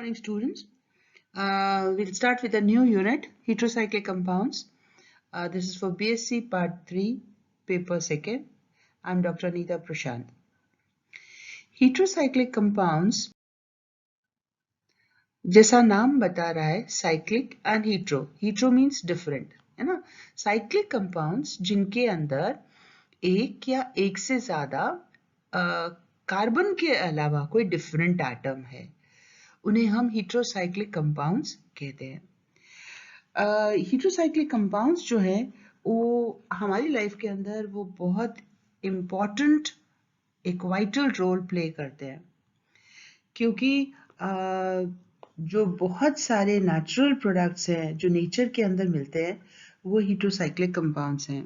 morning, students. We'll start with a new unit, heterocyclic compounds. This is for BSc Part 3, Paper 2nd. I'm Dr. Anita Prashant. Heterocyclic compounds, जैसा नाम बता रहा है, cyclic and hetero. Hetero means different, है ना? Cyclic compounds जिनके अंदर एक या एक से ज़्यादा कार्बन के अलावा कोई डिफरेंट एटम है, उन्हें हम heterocyclic compounds कहते हैं. heterocyclic compounds जो है वो हमारी लाइफ के अंदर वो बहुत इम्पॉर्टेंट एक वाइटल रोल प्ले करते हैं, क्योंकि जो बहुत सारे नेचुरल प्रोडक्ट्स हैं जो नेचर के अंदर मिलते हैं वो heterocyclic compounds हैं.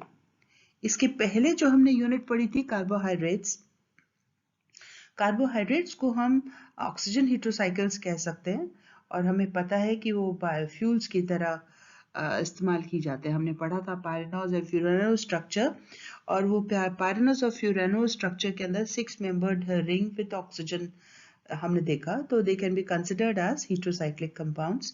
इसके पहले जो हमने यूनिट पढ़ी थी कार्बोहाइड्रेट्स को हम ऑक्सीजन heterocycles कह सकते हैं और हमें पता है कि वो बायोफ्यूल्स की तरह इस्तेमाल की जाते हैं. हमने पढ़ा था पायरेनोज और फ्यूरेनो स्ट्रक्चर, और वो पायरेनोज और फ्यूरेनो स्ट्रक्चर के अंदर 6 मेंबर्ड रिंग विद ऑक्सीजन हमने देखा, तो they can be considered as heterocyclic compounds.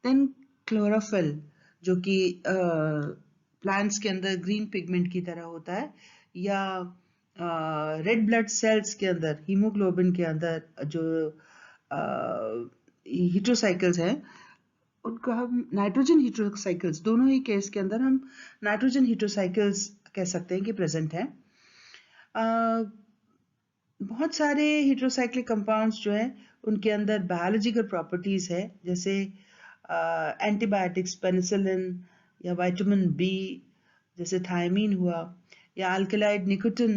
Then chlorophyll जो कि प्लांट्स के अंदर ग्रीन पिगमेंट की तरह होता है, या रेड ब्लड सेल्स के अंदर हीमोग्लोबिन के अंदर जो heterocycles हैं उनको हम नाइट्रोजन heterocycles, दोनों ही केस के अंदर हम नाइट्रोजन heterocycles कह सकते हैं कि प्रेजेंट हैं. बहुत सारे heterocyclic compounds जो हैं उनके अंदर बायोलॉजिकल प्रॉपर्टीज है, जैसे एंटीबायोटिक्स पेनिसिलिन या विटामिन बी जैसे थायमीन हुआ, या अल्कलाइड निकोटिन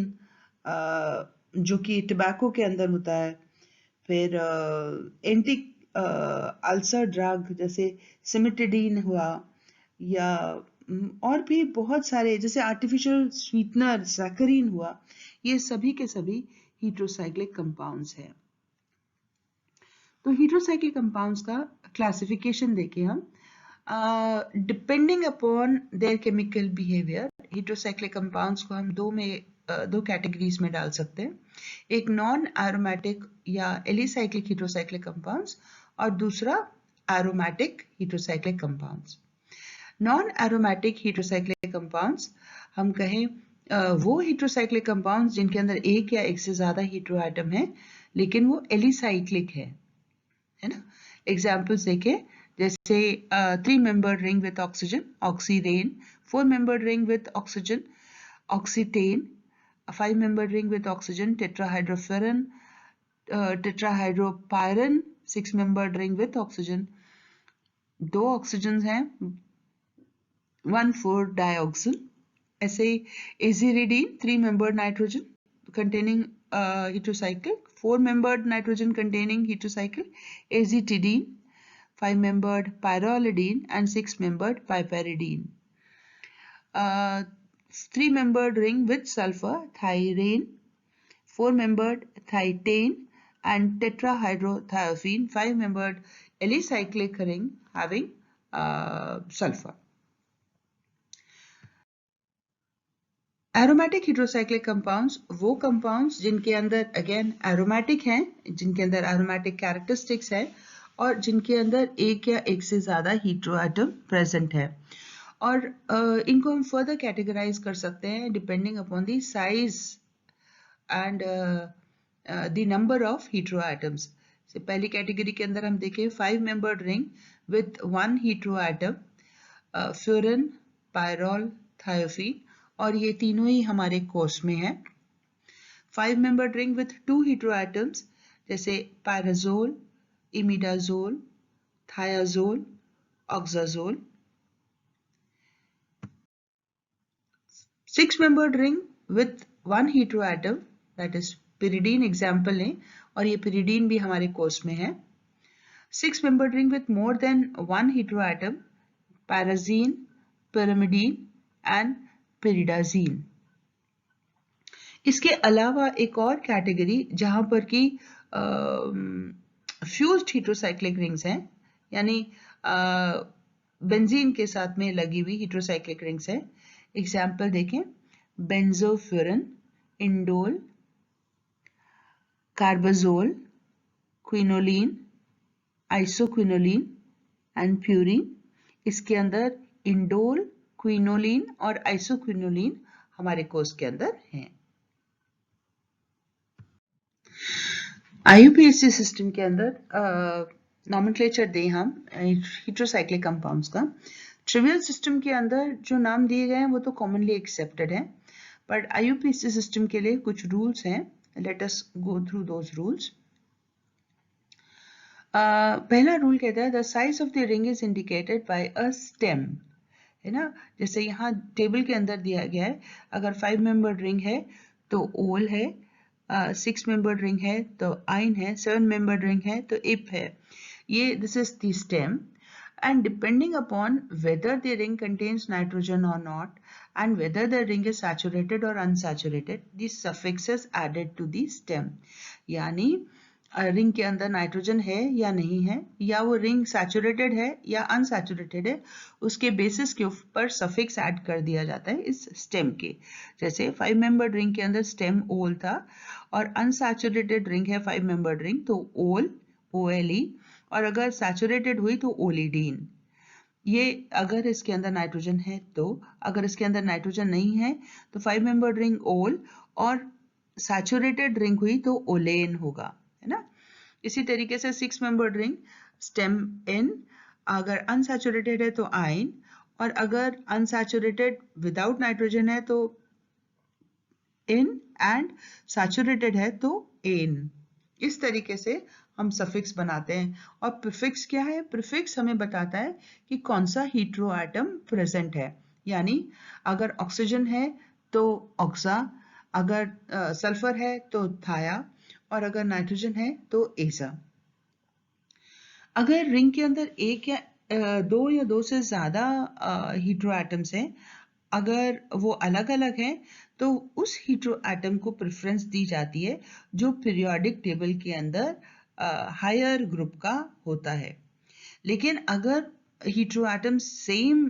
जो कि टबैको के अंदर होता है, फिर एंटी अल्सर ड्रग जैसे सिमिटिडीन हुआ, या और भी बहुत सारे जैसे आर्टिफिशियल स्वीटनर सैकरीन हुआ. ये सभी के सभी heterocyclic compounds हैं. तो heterocyclic compounds का क्लासिफिकेशन देखें हम. Depending upon their chemical behaviour heterocyclic compounds को हम दो कैटेगरीज में डाल सकते हैं. एक नॉन एरोमेटिक या एलिसाइक्लिक heterocyclic compounds और दूसरा aromatic heterocyclic compounds. Non aromatic heterocyclic compounds हम कहें वो heterocyclic compounds जिनके अंदर एक या एक से ज्यादा हीट्रो एटम है लेकिन वो एलिसाइक्लिक है ना. एग्जाम्पल्स देखें, जैसे 3 membered ring with oxygen, oxyrane, 4 membered ring with oxygen, oxetane, 5 membered ring with oxygen, tetrahydrofuran, tetrahydropyran, 6 membered ring with oxygen. 2 oxygen हैं, 1,4-dioxane. ऐसे aziridine, 3 membered nitrogen containing heterocycle, 4 membered nitrogen containing heterocycle, azitidine, 5 membered pyrrolidine and 6 membered piperidine. 3 membered ring with sulfur, thyrane, 4 membered thietane and tetrahydrothiophene, 5 membered alicyclic ring having sulfur. Aromatic heterocyclic compounds वो compounds जिनके अंदर again aromatic हैं, जिनके अंदर aromatic characteristics है और जिनके अंदर एक या एक से ज्यादा हीट्रो एटम प्रेजेंट है, और इनको हम फर्दर कैटेगराइज कर सकते हैं depending upon the size and the number of hetero atoms. पहली कैटेगरी के अंदर हम देखें 5 membered ring with 1 hetero atom, furan, pyrrole, thiophene, और ये तीनों ही हमारे कोर्स में है. 5 membered ring with 2 hetero atoms जैसे pyrazole, imidazole, thiazole, oxazole. 6 membered ring with 1 hetero atom that is pyridine example लें, और ये pyridine भी हमारे कोर्स में है. 6 membered ring with more than 1 hetero atom, pyrazine, pyrimidine and pyridazine. इसके अलावा एक और कैटेगरी जहां पर कि फ्यूज्ड heterocyclic rings हैं, यानी बेंजीन के साथ में लगी हुई heterocyclic rings हैं. एग्जाम्पल देखें, benzofuran, indole, carbazole, quinoline, isoquinoline and purine. इसके अंदर इंडोल, क्विनोलिन और आइसोक्विनोलिन हमारे कोर्स के अंदर हैं। IUPAC सिस्टम के अंदर नॉमेनक्लेचर दें हम हेटेरोसाइक्लिक कंपाउंड्स का। ट्रिवियल सिस्टम के अंदर जो नाम दिए गए हैं वो तो कॉमनली एक्सेप्टेड है, बट IUPAC सिस्टम के लिए कुछ रूल्स हैं। Let us go through those rules. पहला रूल कहता है the size of the ring is indicated by a stem, है ना। जैसे यहाँ टेबल के अंदर दिया गया है, अगर 5 मेंबर्ड रिंग है तो ओल है, 6 मेंबर्ड रिंग है तो आइन है, 7 मेंबर्ड रिंग है तो इप है। ये this is the stem, and depending upon whether the ring contains nitrogen or not and whether the ring is saturated or unsaturated, the suffix is added to the stem. यानी ring के अंदर nitrogen है या नहीं है, या वो ring saturated है या अनसैचुरेटेड है, उसके बेसिस के ऊपर सफिक्स ऐड कर दिया जाता है इस स्टेम के। जैसे 5 मेंबर्ड रिंग के अंदर स्टेम ओल था और अनसैचुरेटेड रिंग है 5 मेंबर्ड रिंग तो ओल, OLE, और अगर सैचुरेटेड हुई तो ओलिडीन। ये अगर इसके अंदर नाइट्रोजन है तो, अगर इसके अंदर नाइट्रोजन नहीं है तो 5 मेंबर्ड रिंग ओल और सैचुरेटेड रिंग हुई तो ओलेन होगा, है ना। इसी तरीके से 6 मेंबर्ड रिंग स्टेम एन, अगर अनसैचुरेटेड है तो आइन, और अगर अनसैचुरेटेड विदाउट नाइट्रोजन है तो इन, एंड सैचुरेटेड है तो एन। इस तरीके से हम सफिक्स बनाते हैं। और प्रीफिक्स क्या है? प्रीफिक्स हमें बताता है कि कौन सा हीट्रो एटम प्रेजेंट है, यानी अगर ऑक्सीजन है तो ऑक्सा, अगर सल्फर है तो थाया, और अगर नाइट्रोजन है तो एसा। अगर रिंग के अंदर एक या दो से ज्यादा हीट्रो एटम्स हैं, अगर वो अलग अलग हैं तो उस हीट्रो एटम को प्रेफरेंस दी जाती है जो पीरियोडिक टेबल के अंदर हायर ग्रुप का होता है। लेकिन अगर हीट्रो एटम सेम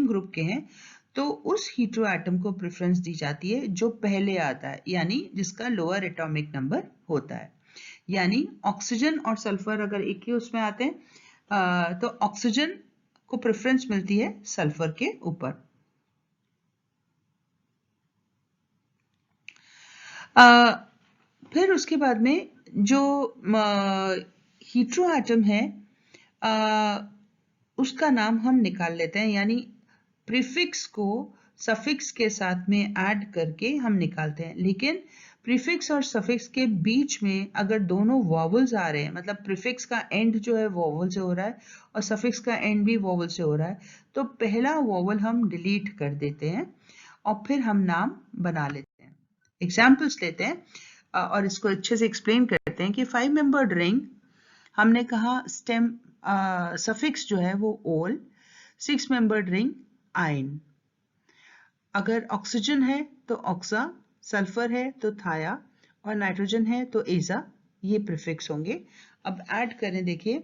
ग्रुप के हैं तो उस हीट्रो एटम को प्रेफरेंस दी जाती है जो पहले आता है, यानी जिसका लोअर एटॉमिक नंबर होता है। यानी ऑक्सीजन और सल्फर अगर एक ही उसमें आते हैं तो ऑक्सीजन को प्रेफरेंस मिलती है सल्फर के ऊपर। फिर उसके बाद में जो हीट्रो एटम है उसका नाम हम निकाल लेते हैं, यानी प्रीफिक्स को सफिक्स के साथ में ऐड करके हम निकालते हैं। लेकिन प्रीफिक्स और सफिक्स के बीच में अगर दोनों वॉवल्स आ रहे हैं, मतलब प्रीफिक्स का एंड जो है वॉवल से हो रहा है और सफिक्स का एंड भी वॉवल से हो रहा है, तो पहला वॉवल हम डिलीट कर देते हैं और फिर हम नाम बना लेते हैं। एग्जाम्पल्स लेते हैं और इसको अच्छे से एक्सप्लेन करते हैं कि 5 मेंबर्ड रिंग हमने कहा स्टेम सफिक्स जो है वो ओल, 6 मेंबर्ड रिंग आइन, अगर ऑक्सीजन है तो ऑक्सा, सल्फर है तो थाया और नाइट्रोजन है तो एजा, ये प्रीफिक्स होंगे। अब ऐड करें, देखिए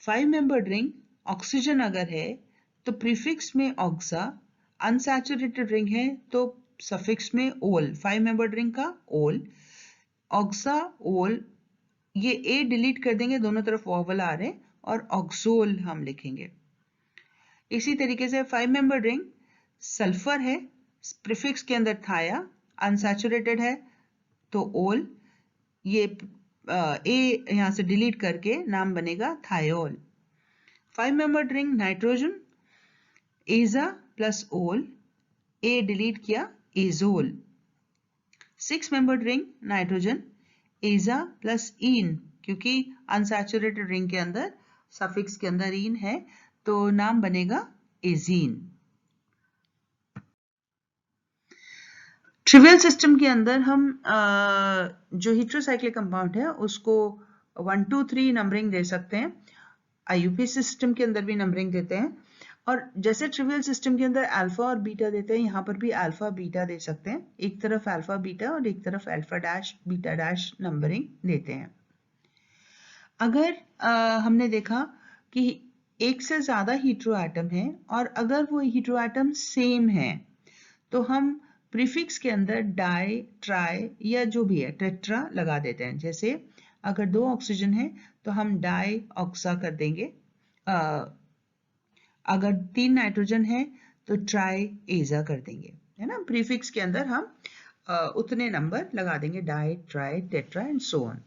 5 मेंबर्ड रिंग ऑक्सीजन अगर है तो प्रीफिक्स में ऑक्सा, अनसैचुरेटेड रिंग है तो सफिक्स में ओल, 5 मेंबर्ड रिंग का ओल, ऑक्सा ओल, ये ए डिलीट कर देंगे, दोनों तरफ वॉवल आ रहे हैं, और ऑक्सोल हम लिखेंगे। इसी तरीके से 5 मेंबर्ड रिंग सल्फर है, प्रीफिक्स के अंदर थाया, अनसैचुरेटेड है तो ओल, ये ए यहां से डिलीट करके नाम बनेगा थायोल। 5 मेंबर्ड रिंग नाइट्रोजन, एजा प्लस ओल, ए डिलीट किया एजोल। 6 मेंबर्ड रिंग नाइट्रोजन, एजा प्लस इन, क्योंकि अनसैचुरेटेड रिंग के अंदर सफिक्स के अंदर इन है तो नाम बनेगा एजीन। ट्रिवियल सिस्टम के अंदर हम जो हेटेरोसाइक्लिक कंपाउंड है उसको 1 2 3 नंबरिंग दे सकते हैं। IUPAC सिस्टम के अंदर भी नंबरिंग देते हैं, और जैसे ट्रिवियल सिस्टम के अंदर अल्फा और बीटा देते हैं, यहाँ पर भी अल्फा बीटा दे सकते हैं। एक तरफ अल्फा बीटा और एक तरफ alpha dash beta dash numbering देते हैं। अगर हमने देखा कि एक से ज्यादा हीट्रो एटम है और अगर वो हीट्रो एटम सेम है तो हम प्रीफिक्स के अंदर डाई, ट्राई या जो भी है टेट्रा लगा देते हैं। जैसे अगर 2 ऑक्सीजन है तो हम डाई ऑक्सा कर देंगे। अगर 3 नाइट्रोजन है तो ट्राई एजा कर देंगे, है ना। प्रीफिक्स के अंदर हम उतने नंबर लगा देंगे, di, tri, tetra and so on.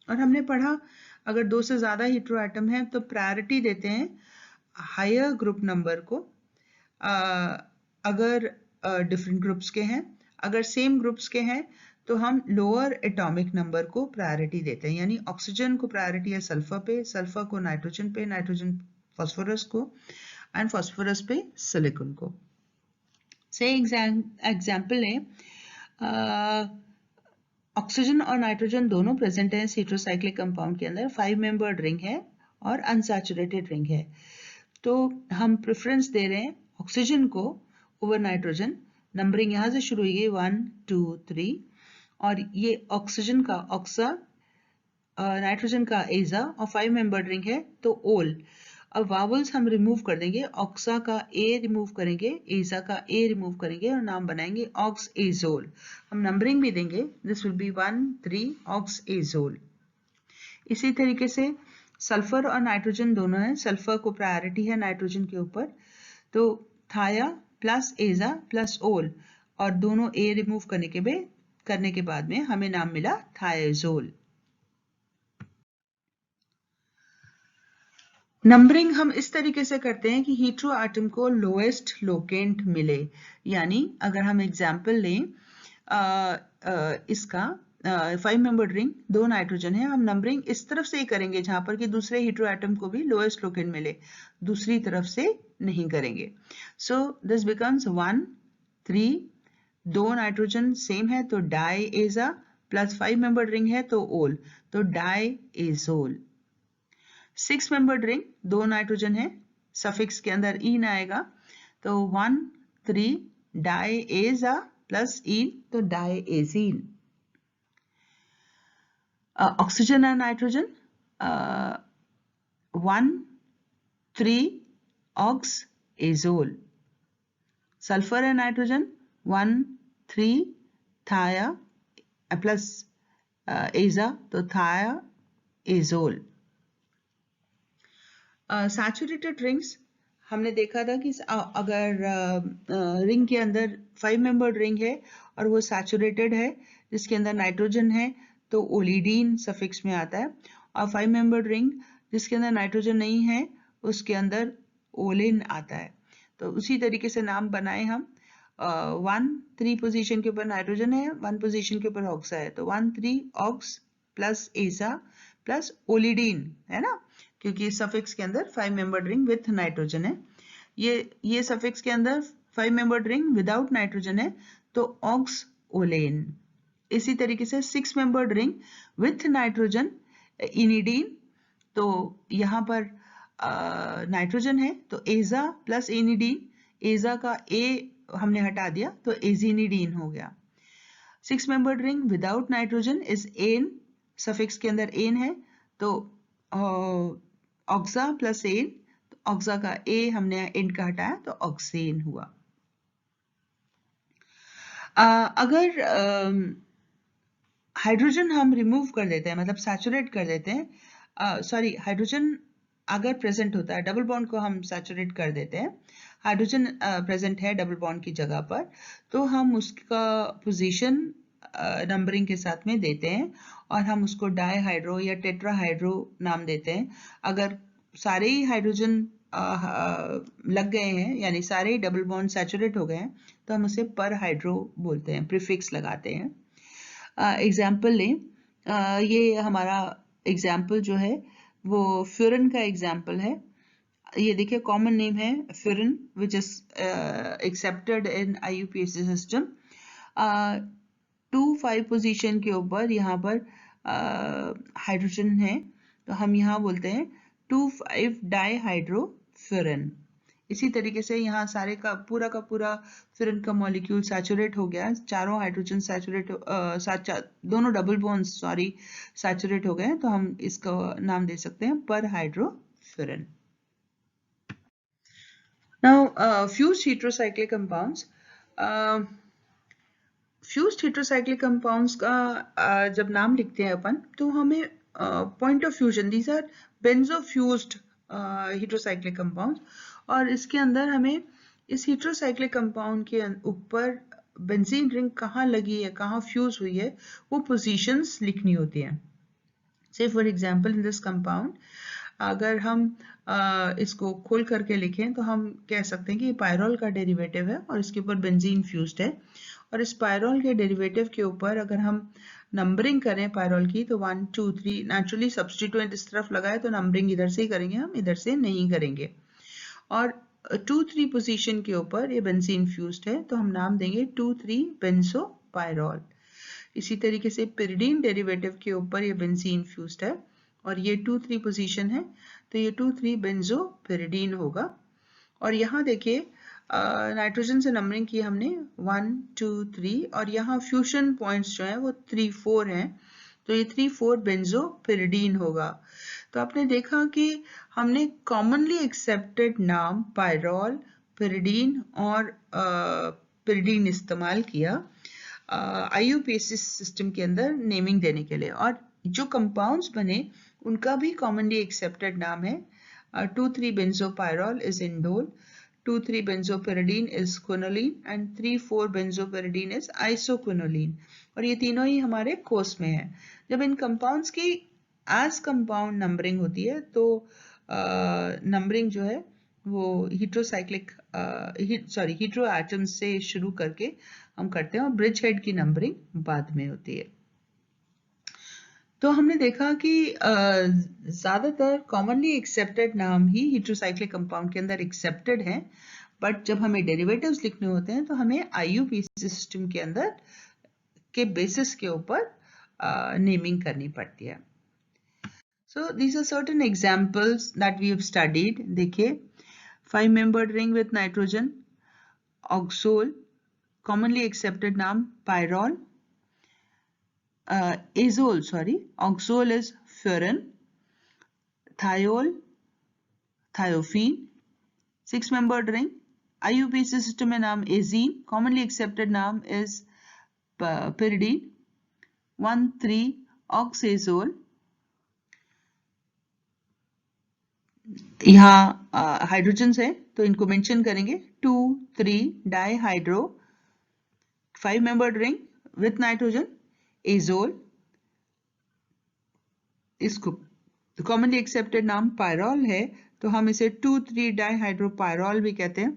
और हमने पढ़ा अगर 2 से ज़्यादा हीट्रो एटम है तो प्रायोरिटी देते हैं हायर ग्रुप नंबर को। अगर डिफरेंट ग्रुप्स के हैं, अगर सेम ग्रुप्स के हैं तो हम लोअर एटॉमिक नंबर को प्रायोरिटी देते हैं, यानी ऑक्सीजन को प्रायोरिटी है सल्फर पे, सल्फर को नाइट्रोजन पे, नाइट्रोजन फास्फोरस को, एंड फास्फोरस पे सिलिकॉन को। से एग्जाम्पल है, ऑक्सीजन और नाइट्रोजन दोनों प्रेजेंट हैं हेटेरोसाइक्लिक कंपाउंड के अंदर, 5 मेंबर्ड रिंग है और अनसैचुरेटेड रिंग है। तो हम प्रेफरेंस दे रहे हैं ऑक्सीजन को ओवर नाइट्रोजन। नंबरिंग यहाँ से शुरू हुई 1 2 3, और ये ऑक्सीजन का ऑक्सा, नाइट्रोजन का एजा और 5 मेंबर्ड रिंग है तो ओल। अब वावल्स हम रिमूव कर देंगे, ऑक्सा का ए रिमूव करेंगे, एजा का ए रिमूव करेंगे और नाम बनाएंगे ऑक्स एजोल। हम नंबरिंग भी देंगे, this will be 1 3 aux azole. इसी तरीके से सल्फर और नाइट्रोजन दोनों हैं, सल्फर को प्रायोरिटी है नाइट्रोजन के ऊपर, तो थाया प्लस एजा प्लस ओल, और दोनों ए रिमूव करने के बाद में हमें नाम मिला थायाजोल। नंबरिंग हम इस तरीके से करते हैं कि हीट्रो एटम को लोएस्ट लोकेंट मिले, यानी अगर हम एग्जाम्पल लें इसका 5 मेंबर्ड रिंग, 2 नाइट्रोजन है, हम नंबरिंग इस तरफ से ही करेंगे जहां पर कि दूसरे हीट्रो एटम को भी लोएस्ट लोकेंट मिले, दूसरी तरफ से नहीं करेंगे। So this becomes 1 3, 2 nitrogen same है तो डाई एजा, प्लस 5 मेंबर्ड रिंग है तो ओल, तो die azole. 6 membered ring, 2 nitrogen है, सफिक्स के अंदर इन आएगा तो 1 3 डाई एजा प्लस इन तो डाई एजीन। ऑक्सीजन और nitrogen 1 3 oxazole. Sulphur and nitrogen 1 3 थाया प्लस एजा तो थाया एजोल। सैचुरेटेड रिंग्स हमने देखा था कि अगर रिंग के अंदर 5 मेंबर्ड रिंग है और वो सैचुरेटेड है जिसके अंदर नाइट्रोजन है तो ओलिडीन सफिक्स में आता है, और 5 मेंबर्ड रिंग जिसके अंदर नाइट्रोजन नहीं है उसके अंदर ओलिन आता है। तो उसी तरीके से नाम बनाए हम। 1 3 पोजीशन के ऊपर नाइट्रोजन है, 1 पोजीशन के ऊपर ऑक्सा है, तो 1 3 ऑक्स प्लस एसा प्लस ओलिडीन, है ना, क्योंकि सफिक्स के अंदर 5 मेंबर्ड रिंग विथ नाइट्रोजन है। ये सफिक्स के अंदर 5 मेंबर्ड रिंग विदाउट नाइट्रोजन है तो ऑक्स ओलेन। इसी तरीके से 6 मेंबर्ड रिंग विथ नाइट्रोजन इनिडीन, तो यहाँ पर नाइट्रोजन है तो एजा प्लस इनिडीन, एजा का ए हमने हटा दिया तो एजिनिडीन हो गया। 6 membered ring without nitrogen is an, suffix के अंदर एन है तो ऑक्सा प्लस एन, तो ऑक्सा का ए हमने एंड का हटाया तो ऑक्सेन हुआ। अगर हाइड्रोजन हम रिमूव कर देते हैं, मतलब सैचुरेट कर देते हैं, सॉरी हाइड्रोजन अगर प्रेजेंट होता है, डबल बॉन्ड को हम सैचुरेट कर देते हैं, हाइड्रोजन प्रेजेंट है डबल बॉन्ड की जगह पर, तो हम उसका पोजीशन नंबरिंग के साथ में देते हैं और हम उसको डाईहाइड्रो या टेट्राहाइड्रो नाम देते हैं। अगर सारे ही हाइड्रोजन लग गए हैं यानी सारे ही डबल बॉन्ड सैचुरेट हो गए हैं तो हम उसे पर हाइड्रो बोलते हैं, प्रीफिक्स लगाते हैं। एग्जाम्पल लें, ये हमारा एग्जाम्पल जो है वो फ्यूरन का एग्जाम्पल है। ये देखिए कॉमन नेम है furan which is accepted in IUPAC system. 2 5 position के ऊपर यहाँ पर हाइड्रोजन है तो हम यहाँ बोलते हैं 2 5 डाईहाइड्रोफ्यूरन। इसी तरीके से यहाँ सारे का पूरा फ्यूरन का मॉलिक्यूल सैचुरेट हो गया, चारों हाइड्रोजन सैचुरेट, दोनों डबल बॉन्ड्स सॉरी सैचुरेट हो गए, तो हम इसका नाम दे सकते हैं पर hydrofuran. Now fused heterocyclic compounds, fused heterocyclic compounds का जब नाम लिखते हैं अपन तो हमें point of fusion. These are benzo-fused heterocyclic compounds. और इसके अंदर हमें इस heterocyclic compound के ऊपर बेंजीन रिंग कहाँ लगी है, कहाँ फ्यूज हुई है, वो पोजीशंस लिखनी होती हैं. Say for example in this compound, अगर हम इसको खोल करके लिखें तो हम कह सकते हैं कि ये पायरोल का डेरिवेटिव है और इसके ऊपर बेंजीन फ्यूज्ड है. और इस पायरोल के डेरिवेटिव के ऊपर अगर हम नंबरिंग करें पायरोल की तो 1 2 3, नेचुरली सब्स्टिट्यूएंट इस तरफ लगाए तो नंबरिंग इधर से ही करेंगे, हम इधर से नहीं करेंगे. और 2 3 पोजीशन के ऊपर ये बेंजीन फ्यूज्ड है तो हम नाम देंगे 2 3 बेंजो पायरोल. इसी तरीके से पिरिडीन डेरिवेटिव के ऊपर ये बेंजीन फ्यूज्ड है और ये 2 3 पोजीशन है तो ये 2 3 बेंजो पिरिडीन होगा. और यहाँ देखिए नाइट्रोजन से नंबरिंग की हमने 1 2 3 और यहाँ फ्यूजन पॉइंट्स जो हैं वो 3 4 हैं तो ये 3 4 बेंजो पिरिडीन होगा. तो आपने देखा कि हमने कॉमनली एक्सेप्टेड नाम पायरोल, पिरिडीन और पिरिडीन इस्तेमाल किया IUPAC सिस्टम के अंदर नेमिंग देने के लिए. और जो कंपाउंड्स बने उनका भी कॉमनली एक्सेप्टेड नाम है. 2 3 benzopyrrole is indole, 2 3 benzopyridine is quinoline and 3 4 benzopyridine is isoquinoline. और ये तीनों ही हमारे कोर्स में है. जब इन कंपाउंड्स की एज कंपाउंड नंबरिंग होती है तो नंबरिंग जो है वो हीट्रोसाइक्लिक हीट्रो एटम्स से शुरू करके हम करते हैं और ब्रिज हेड की नंबरिंग बाद में होती है. तो हमने देखा कि ज़्यादातर कॉमनली एक्सेप्टेड नाम ही हीट्रोसाइक्लिक कंपाउंड के अंदर एक्सेप्टेड हैं, बट जब हमें डेरिवेटिव्स लिखने होते हैं तो हमें IUPAC सिस्टम के अंदर के बेसिस के ऊपर नेमिंग करनी पड़ती है. So these are certain examples that we have studied. देखिए 5 membered ring with nitrogen, oxole, commonly accepted नाम pyrrole, azole, oxole is furan, thiol, thiophene. 6 membered ring, IUPAC system में नाम azine, commonly accepted नाम is pyridine. 1 3 oxazole. यहाँ hydrogen है तो इनको mention करेंगे. 2 3 डाइहाइड्रो. 5 membered ring with nitrogen, azole. इसको commonly accepted नाम pyrrole है तो हम इसे 2 3 डाइहाइड्रोपायरोल भी कहते हैं.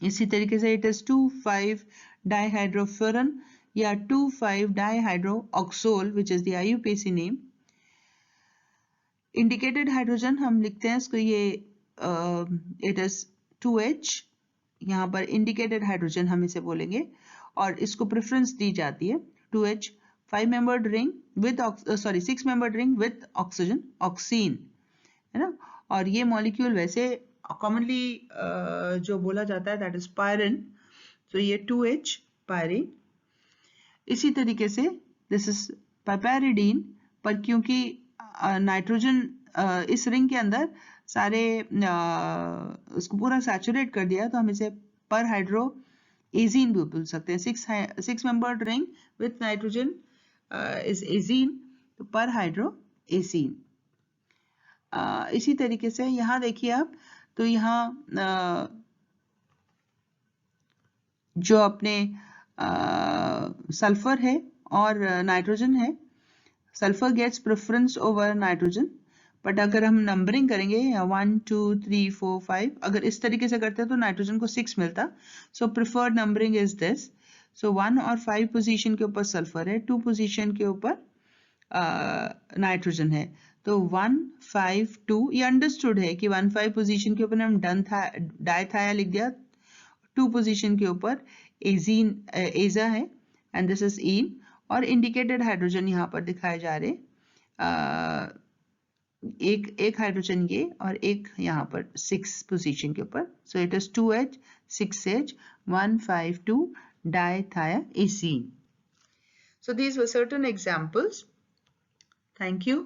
इसी तरीके से it is 2 5 डाइहाइड्रोफ्यूरन या 2 5 डाइहाइड्रोऑक्सोल which is the IUPAC name. Indicated hydrogen हम लिखते हैं इसको, ये it is 2H. यहाँ पर इंडिकेटेड हाइड्रोजन हम इसे बोलेंगे और इसको प्रेफरेंस दी जाती है 2H. 5 membered ring with 6 membered ring with oxygen, oxygen है ना. और ये मॉलिक्यूल वैसे कॉमनली जो बोला जाता है दैट इज पायरिन, तो ये 2H पायरिन. इसी तरीके से दिस इज पाइपेरिडीन, पर क्योंकि नाइट्रोजन इस रिंग के अंदर सारे उसको पूरा सैचुरेट कर दिया तो हम इसे पर हाइड्रो एजीन भी बोल सकते हैं. 6 membered ring with nitrogen is azine, तो पर हाइड्रो एजीन. इसी तरीके से यहाँ देखिए आप, तो यहाँ जो अपने सल्फर है और नाइट्रोजन है, sulphur gets preference over nitrogen. But अगर हम नंबरिंग करेंगे 1 2 3 4 5, अगर इस तरीके से करते हैं तो नाइट्रोजन को 6 मिलता. सो प्रिफर्ड नंबरिंग इज दिस. सो 1 और 5 पोजीशन के ऊपर सल्फर है, 2 पोजीशन के ऊपर नाइट्रोजन है. तो 1 5 2 ये अंडरस्टूड है कि 1 5 पोजीशन के ऊपर हम डाइथाया लिख दिया, 2 पोजीशन के ऊपर एजीन एजा है एंड दिस इज ईन. और इंडिकेटेड हाइड्रोजन यहाँ पर दिखाए जा रहे, एक हाइड्रोजन ये और एक यहाँ पर 6 पोजीशन के ऊपर. So it is 2H 6H 1 5 2 dithiazine. So these were certain examples. Thank you.